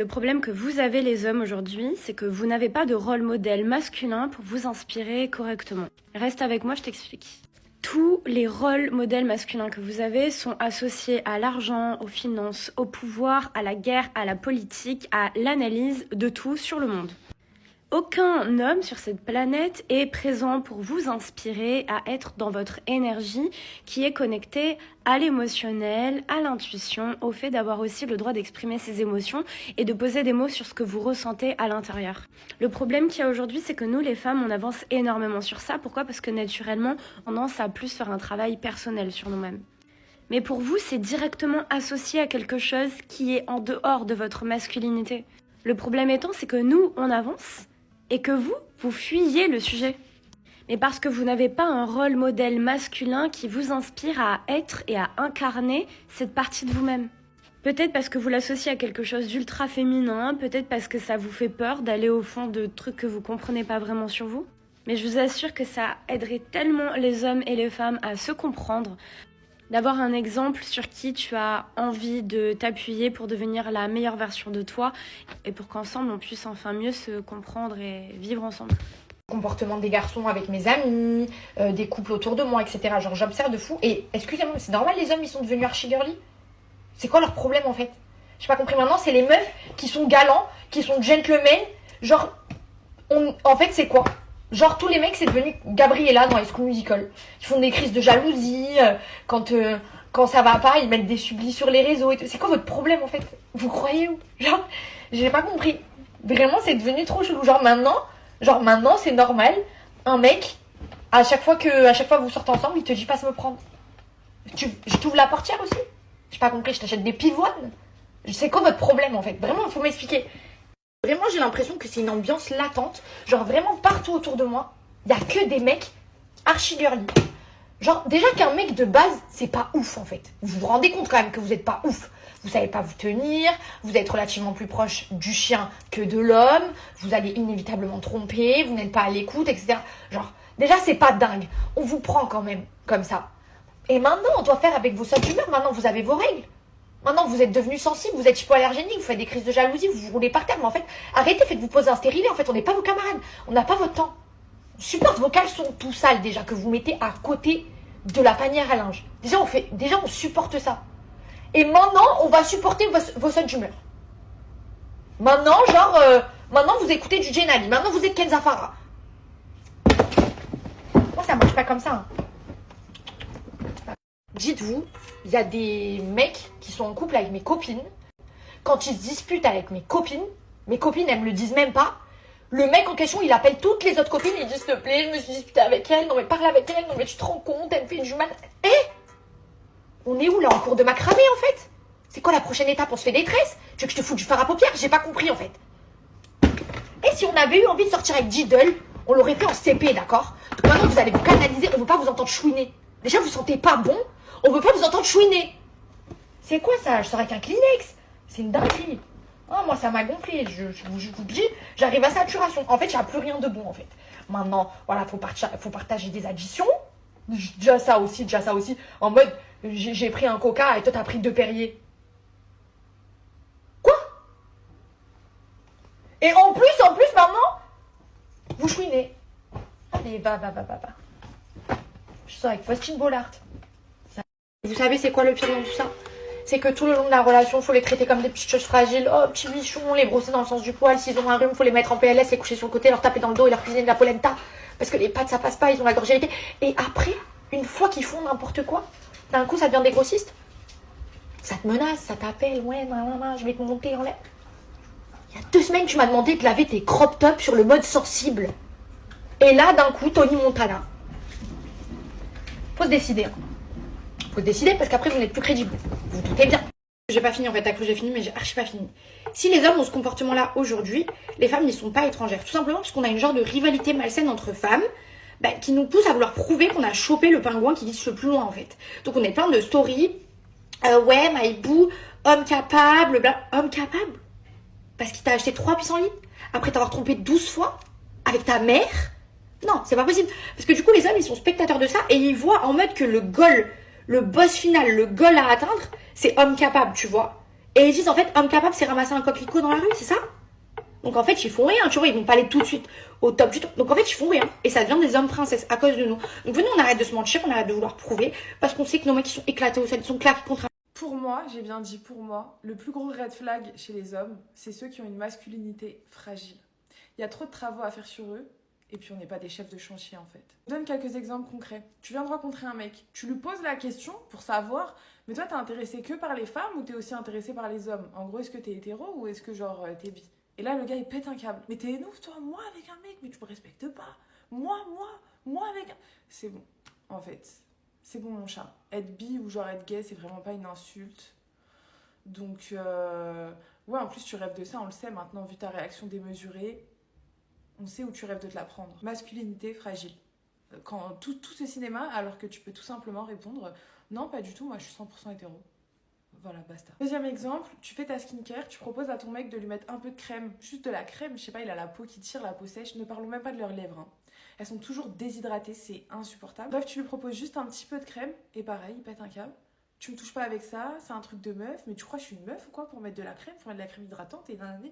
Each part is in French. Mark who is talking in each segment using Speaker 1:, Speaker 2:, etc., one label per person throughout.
Speaker 1: Le problème que vous avez les hommes aujourd'hui, c'est que vous n'avez pas de rôle modèle masculin pour vous inspirer correctement. Reste avec moi, je t'explique. Tous les rôles modèles masculins que vous avez sont associés à l'argent, aux finances, au pouvoir, à la guerre, à la politique, à l'analyse de tout sur le monde. Aucun homme sur cette planète est présent pour vous inspirer à être dans votre énergie qui est connectée à l'émotionnel, à l'intuition, au fait d'avoir aussi le droit d'exprimer ses émotions et de poser des mots sur ce que vous ressentez à l'intérieur. Le problème qu'il y a aujourd'hui, c'est que nous, les femmes, on avance énormément sur ça. Pourquoi ? Parce que naturellement, on tendance à plus faire un travail personnel sur nous-mêmes. Mais pour vous, c'est directement associé à quelque chose qui est en dehors de votre masculinité. Le problème étant, c'est que nous, on avance et que vous fuyez le sujet. Mais parce que vous n'avez pas un rôle modèle masculin qui vous inspire à être et à incarner cette partie de vous-même. Peut-être parce que vous l'associez à quelque chose d'ultra féminin, peut-être parce que ça vous fait peur d'aller au fond de trucs que vous comprenez pas vraiment sur vous. Mais je vous assure que ça aiderait tellement les hommes et les femmes à se comprendre, d'avoir un exemple sur qui tu as envie de t'appuyer pour devenir la meilleure version de toi et pour qu'ensemble on puisse enfin mieux se comprendre et vivre ensemble.
Speaker 2: Comportement des garçons avec mes amis, des couples autour de moi, etc. Genre j'observe de fou. Et excusez-moi, mais c'est normal, les hommes ils sont devenus archi girly. C'est quoi leur problème en fait? J'ai pas compris. Maintenant c'est les meufs qui sont galants, qui sont gentlemen. Genre, en fait c'est quoi? Genre tous les mecs c'est devenu Gabriella dans High School Musical. Ils font des crises de jalousie, quand ça va pas ils mettent des sublis sur les réseaux et tout. C'est quoi votre problème en fait? Vous croyez où? Genre, j'ai pas compris. Vraiment c'est devenu trop chelou. Genre maintenant c'est normal. Un mec, à chaque fois que vous sortez ensemble, il te dit passe me prendre. Je t'ouvre la portière aussi. J'ai pas compris, je t'achète des pivoines. C'est quoi votre problème en fait? Vraiment il faut m'expliquer. Vraiment, j'ai l'impression que c'est une ambiance latente. Genre, vraiment, partout autour de moi, il n'y a que des mecs archi girly. Genre, déjà qu'un mec de base, c'est pas ouf, en fait. Vous vous rendez compte quand même que vous n'êtes pas ouf. Vous savez pas vous tenir, vous êtes relativement plus proche du chien que de l'homme, vous allez inévitablement tromper, vous n'êtes pas à l'écoute, etc. Genre, déjà, c'est pas dingue. On vous prend quand même comme ça. Et maintenant, on doit faire avec vos sautes d'humeur. Maintenant, vous avez vos règles. Maintenant, vous êtes devenu sensible, vous êtes hypoallergénique, vous faites des crises de jalousie, vous vous roulez par terre. Mais en fait, arrêtez, faites-vous poser un stérilet. En fait, on n'est pas vos camarades. On n'a pas votre temps. Supporte vos caleçons tout sales déjà que vous mettez à côté de la panière à linge. Déjà, on supporte ça. Et maintenant, on va supporter vos sautes d'humeur. Maintenant, maintenant, vous écoutez du Jenali. Maintenant, vous êtes Kenza Farah. Moi, ça marche pas comme ça. Hein. Dites-vous, il y a des mecs qui sont en couple avec mes copines. Quand ils se disputent avec mes copines, elles me le disent même pas. Le mec en question, il appelle toutes les autres copines, il dit s'il te plaît, je me suis disputée avec elle, non mais parle avec elle, non mais tu te rends compte, elle me fait du mal. On est où là, en cours de macramé en fait? C'est quoi la prochaine étape? On se fait des tresses? Tu veux que je te foute du fard à paupières? J'ai pas compris en fait. Et si on avait eu envie de sortir avec Diddle, on l'aurait fait en CP, d'accord? Donc maintenant vous allez vous canaliser, on veut pas vous entendre chouiner. Déjà vous sentez pas bon, on veut pas vous entendre chouiner. C'est quoi ça? Je sors avec un Kleenex. C'est une dinguerie. Oh, moi ça m'a gonflé, je vous dis, j'arrive à saturation. En fait, il n'y a plus rien de bon en fait. Maintenant, voilà, faut partager des additions. Déjà ça aussi. En mode, j'ai pris un coca et toi t'as pris 2 Perrier. Quoi? Et en plus, maintenant, vous chouinez. Allez, va. Je sors avec Faustine Bollard. Vous savez c'est quoi le pire dans tout ça? C'est que tout le long de la relation, faut les traiter comme des petites choses fragiles. Oh, petits bichons, les brosser dans le sens du poil. S'ils ont un rhume, faut les mettre en PLS, les coucher sur le côté, leur taper dans le dos et leur cuisiner de la polenta. Parce que les pattes, ça passe pas, ils ont la gorge irritée. Et après, une fois qu'ils font n'importe quoi, d'un coup, ça devient des grossistes. Ça te menace, ça t'appelle. Ouais, je vais te monter en l'air. Il y a 2 semaines, tu m'as demandé de laver tes crop tops sur le mode sensible. Et là, d'un coup, Tony Montana. Faut se décider. Faut se décider parce qu'après, vous n'êtes plus crédible. Vous doutez bien. J'ai pas fini en fait, t'as cru que j'ai fini, mais j'ai archi pas fini. Si les hommes ont ce comportement-là aujourd'hui, les femmes n'y sont pas étrangères. Tout simplement parce qu'on a une genre de rivalité malsaine entre femmes qui nous pousse à vouloir prouver qu'on a chopé le pingouin qui glisse le plus loin en fait. Donc on est plein de stories. Ouais, my boo, homme capable, homme capable. Parce qu'il t'a acheté 3 pissenlits après t'avoir trompé 12 fois avec ta mère. Non, c'est pas possible. Parce que du coup, les hommes, ils sont spectateurs de ça et ils voient en mode que le goal, le boss final, le goal à atteindre, c'est homme capable, tu vois. Et ils disent en fait, homme capable, c'est ramasser un coquelicot dans la rue, c'est ça? Donc en fait, ils font rien, tu vois, ils vont pas aller tout de suite au top du top. Donc en fait, ils font rien. Et ça devient des hommes princesses à cause de nous. Donc venez, on arrête de se mentir, on arrête de vouloir prouver, parce qu'on sait que nos mecs, ils sont éclatés au sol, ils sont claqués contre.
Speaker 3: Pour moi, j'ai bien dit pour moi, le plus gros red flag chez les hommes, c'est ceux qui ont une masculinité fragile. Il y a trop de travaux à faire sur eux, et puis on n'est pas des chefs de chantier en fait. Je donne quelques exemples concrets. Tu viens de rencontrer un mec, tu lui poses la question pour savoir, mais toi t'es intéressé que par les femmes ou t'es aussi intéressé par les hommes? En gros, est-ce que t'es hétéro ou est-ce que genre t'es bi? Et là le gars il pète un câble. Mais t'es ouf toi, moi avec un mec, mais tu me respectes pas. Moi avec un... C'est bon, en fait. C'est bon mon chat. Être bi ou genre être gay, c'est vraiment pas une insulte. Donc, ouais, en plus tu rêves de ça, on le sait maintenant, vu ta réaction démesurée. On sait où tu rêves de te la prendre. Masculinité fragile. Quand tout ce cinéma, alors que tu peux tout simplement répondre non, pas du tout, moi je suis 100% hétéro. Voilà, basta. Deuxième exemple, tu fais ta skincare, tu proposes à ton mec de lui mettre un peu de crème, juste de la crème, je sais pas, il a la peau qui tire, la peau sèche, ne parlons même pas de leurs lèvres. Hein. Elles sont toujours déshydratées, c'est insupportable. Bref, tu lui proposes juste un petit peu de crème, et pareil, il pète un câble. Tu me touches pas avec ça, c'est un truc de meuf, mais tu crois que je suis une meuf ou quoi pour mettre de la crème, pour mettre de la crème hydratante et nanana.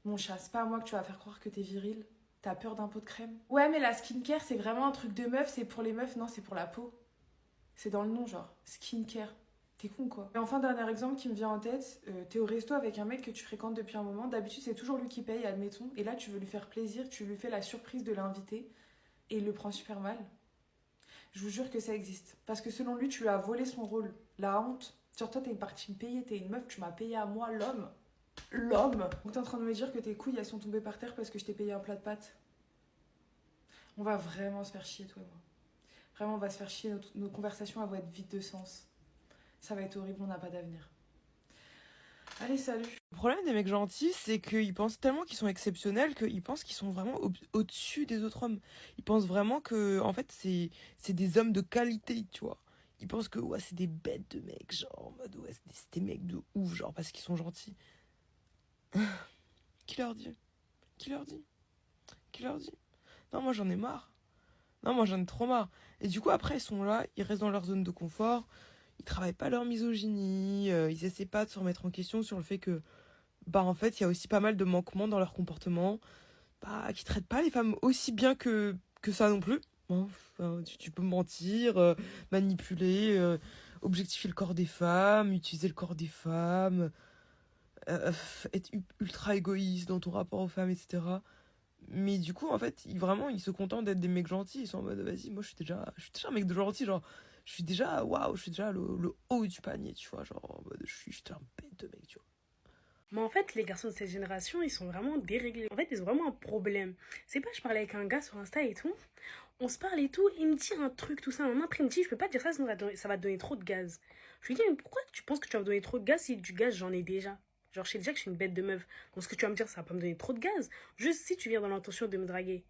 Speaker 3: Mon chat, c'est pas à moi que tu vas faire croire que t'es viril. T'as peur d'un pot de crème? Ouais, mais la skincare, c'est vraiment un truc de meuf, c'est pour les meufs. Non, c'est pour la peau. C'est dans le nom, genre. Skincare. T'es con, quoi. Et enfin, dernier exemple qui me vient en tête. T'es au resto avec un mec que tu fréquentes depuis un moment. D'habitude, c'est toujours lui qui paye, admettons. Et là, tu veux lui faire plaisir, tu lui fais la surprise de l'inviter. Et il le prend super mal. Je vous jure que ça existe. Parce que selon lui, tu lui as volé son rôle. La honte. Sur toi, t'es une partie me payer, t'es une meuf, tu m'as payé à moi, l'homme. Donc t'es en train de me dire que tes couilles elles sont tombées par terre parce que je t'ai payé un plat de pâtes. On va vraiment se faire chier toi et moi. Vraiment on va se faire chier, nos conversations elles vont être vides de sens. Ça va être horrible, on n'a pas d'avenir. Allez salut.
Speaker 4: Le problème des mecs gentils, c'est qu'ils pensent tellement qu'ils sont exceptionnels qu'ils pensent qu'ils sont vraiment au-dessus des autres hommes. Ils pensent vraiment que, en fait, c'est des hommes de qualité, tu vois. Ils pensent que, ouais, c'est des bêtes de mecs, genre, en mode, ouais, c'est des mecs de ouf, genre, parce qu'ils sont gentils. Qui leur dit? Qui leur dit? Qui leur dit? Non, moi, j'en ai marre. Non, moi, j'en ai trop marre. Et du coup, après, ils sont là, ils restent dans leur zone de confort, ils travaillent pas leur misogynie, ils essaient pas de se remettre en question sur le fait que, bah, en fait, il y a aussi pas mal de manquements dans leur comportement, bah, qui traitent pas les femmes aussi bien que ça non plus. Hein. Enfin, tu peux mentir, manipuler, objectifier le corps des femmes, utiliser le corps des femmes, euh, être ultra égoïste dans ton rapport aux femmes, etc. Mais du coup, en fait, vraiment, ils se contentent d'être des mecs gentils. Ils sont en mode, vas-y, moi, je suis déjà un mec de gentil. Genre, je suis déjà, waouh, je suis déjà le haut du panier, tu vois. Genre, en mode, je suis un bête de mec, tu vois.
Speaker 5: Mais en fait, les garçons de cette génération, ils sont vraiment déréglés. En fait, ils ont vraiment un problème. C'est pas, je parlais avec un gars sur Insta et tout. On se parle et tout. Il me dit un truc, tout ça. Un après, il me dit, je peux pas te dire ça, sinon ça va te donner trop de gaz. Je lui dis, mais pourquoi tu penses que tu vas me donner trop de gaz si du gaz, j'en ai déjà? Genre, je sais déjà que je suis une bête de meuf. Donc, ce que tu vas me dire, ça va pas me donner trop de gaz. Juste si tu viens dans l'intention de me draguer,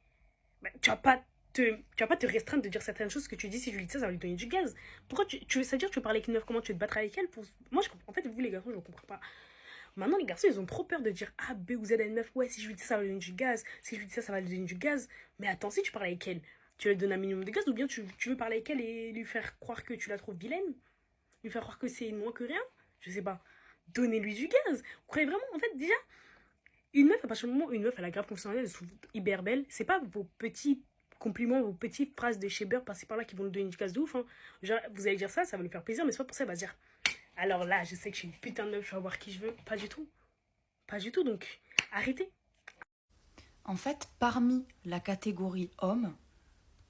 Speaker 5: bah, tu vas pas te restreindre de dire certaines choses que tu dis. Si je lui dis ça, ça va lui donner du gaz. Pourquoi ça veut dire que tu veux parler avec une meuf, comment tu veux te battre avec elle pour... Moi, je comprends. En fait, vous, les garçons, je ne comprends pas. Maintenant, les garçons, ils ont trop peur de dire A, B ou Z à une meuf. Ouais, si je lui dis ça, ça va lui donner du gaz. Si je lui dis ça, ça va lui donner du gaz. Mais attends, si tu parles avec elle, tu vas lui donner un minimum de gaz ou bien tu veux parler avec elle et lui faire croire que tu la trouves vilaine? Lui faire croire que c'est moins que rien? Je sais pas. Donnez-lui du gaz. Vous croyez vraiment, en fait, déjà, une meuf, à partir du moment où une meuf, elle a grave confiance en elle, elle se trouve hyper belle, c'est pas vos petits compliments, vos petites phrases de chez Beurre par-ci par-là qui vont lui donner du gaz de ouf. Hein. Genre, vous allez dire ça, ça va lui faire plaisir, mais c'est pas pour ça, elle va se dire alors là, je sais que je suis une putain de meuf, je vais voir qui je veux. Pas du tout. Pas du tout, donc arrêtez.
Speaker 6: En fait, parmi la catégorie homme,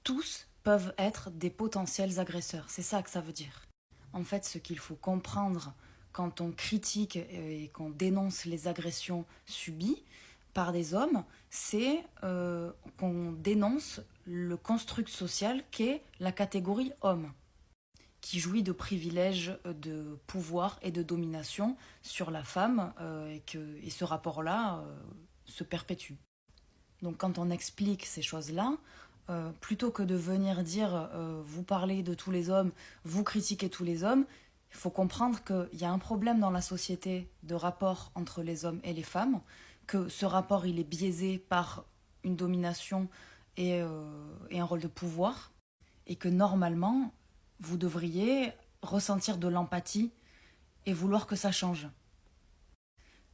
Speaker 6: tous peuvent être des potentiels agresseurs. C'est ça que ça veut dire. En fait, ce qu'il faut comprendre quand on critique et qu'on dénonce les agressions subies par des hommes, c'est qu'on dénonce le construct social qu'est la catégorie homme, qui jouit de privilèges de pouvoir et de domination sur la femme, et ce rapport-là se perpétue. Donc quand on explique ces choses-là, plutôt que de venir dire vous parlez de tous les hommes, vous critiquez tous les hommes, il faut comprendre qu'il y a un problème dans la société de rapport entre les hommes et les femmes, que ce rapport il est biaisé par une domination et un rôle de pouvoir, et que normalement, vous devriez ressentir de l'empathie et vouloir que ça change.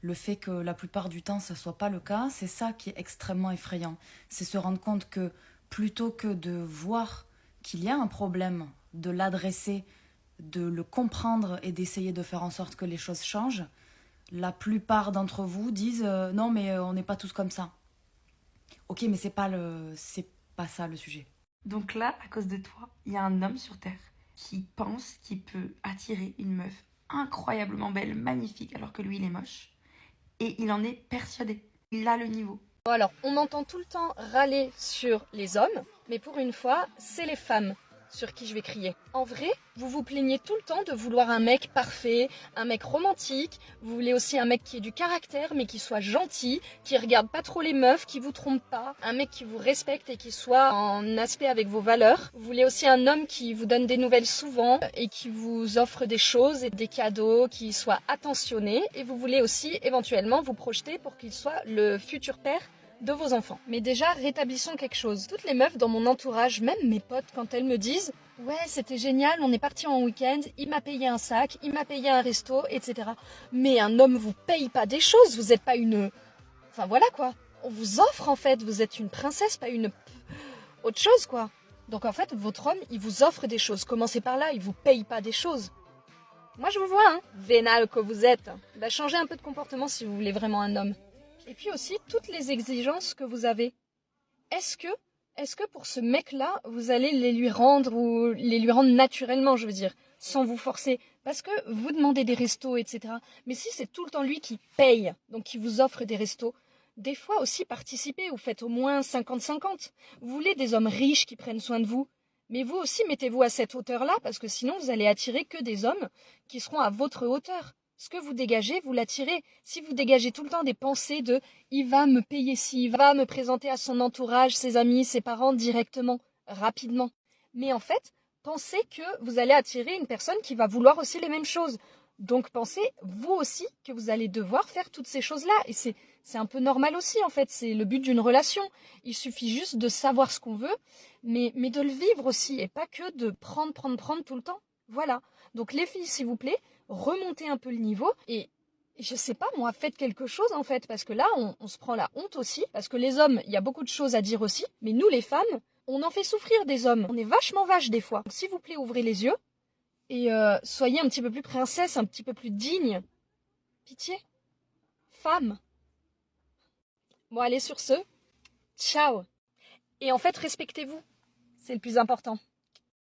Speaker 6: Le fait que la plupart du temps, ça ne soit pas le cas, c'est ça qui est extrêmement effrayant. C'est se rendre compte que plutôt que de voir qu'il y a un problème, de l'adresser, de le comprendre et d'essayer de faire en sorte que les choses changent, la plupart d'entre vous disent non mais on n'est pas tous comme ça. Ok, mais c'est pas ça le sujet.
Speaker 7: Donc là, à cause de toi, il y a un homme sur Terre qui pense qu'il peut attirer une meuf incroyablement belle, magnifique, alors que lui il est moche. Et il en est persuadé. Il a le niveau.
Speaker 8: Bon alors, on m'entend tout le temps râler sur les hommes, mais pour une fois, c'est les femmes sur qui je vais crier. En vrai, vous vous plaignez tout le temps de vouloir un mec parfait, un mec romantique, vous voulez aussi un mec qui ait du caractère, mais qui soit gentil, qui regarde pas trop les meufs, qui vous trompe pas, un mec qui vous respecte et qui soit en aspect avec vos valeurs. Vous voulez aussi un homme qui vous donne des nouvelles souvent et qui vous offre des choses et des cadeaux, qui soit attentionné, et vous voulez aussi éventuellement vous projeter pour qu'il soit le futur père de vos enfants. Mais déjà, rétablissons quelque chose. Toutes les meufs dans mon entourage, même mes potes, quand elles me disent « Ouais, c'était génial, on est parti en week-end, il m'a payé un sac, il m'a payé un resto, etc. » Mais un homme vous paye pas des choses, vous êtes pas une... Enfin voilà quoi. On vous offre en fait, vous êtes une princesse, pas une... autre chose quoi. Donc en fait, votre homme, il vous offre des choses. Commencez par là, il vous paye pas des choses. Moi je vous vois, hein, vénal que vous êtes. Bah, changez un peu de comportement si vous voulez vraiment un homme. Et puis aussi, toutes les exigences que vous avez. Est-ce que pour ce mec-là, vous allez les lui rendre ou les lui rendre naturellement, je veux dire, sans vous forcer? Parce que vous demandez des restos, etc. Mais si c'est tout le temps lui qui paye, donc qui vous offre des restos, des fois aussi participez ou faites au moins 50-50. Vous voulez des hommes riches qui prennent soin de vous, mais vous aussi mettez-vous à cette hauteur-là, parce que sinon vous allez attirer que des hommes qui seront à votre hauteur. Ce que vous dégagez, vous l'attirez. Si vous dégagez tout le temps des pensées de « il va me payer ci, il va me présenter à son entourage, ses amis, ses parents directement, rapidement », mais en fait, pensez que vous allez attirer une personne qui va vouloir aussi les mêmes choses. Donc pensez, vous aussi, que vous allez devoir faire toutes ces choses-là. Et c'est un peu normal aussi, en fait. C'est le but d'une relation. Il suffit juste de savoir ce qu'on veut, mais de le vivre aussi, et pas que de prendre tout le temps. Voilà. Donc les filles, s'il vous plaît, remontez un peu le niveau et je sais pas moi, faites quelque chose en fait, parce que là on se prend la honte aussi, parce que les hommes, il y a beaucoup de choses à dire aussi, mais nous les femmes, on en fait souffrir des hommes, on est vachement vaches des fois. Donc, s'il vous plaît, ouvrez les yeux et soyez un petit peu plus princesse, un petit peu plus digne. Pitié. Femme. Bon allez, sur ce, ciao. Et en fait, respectez-vous, c'est le plus important.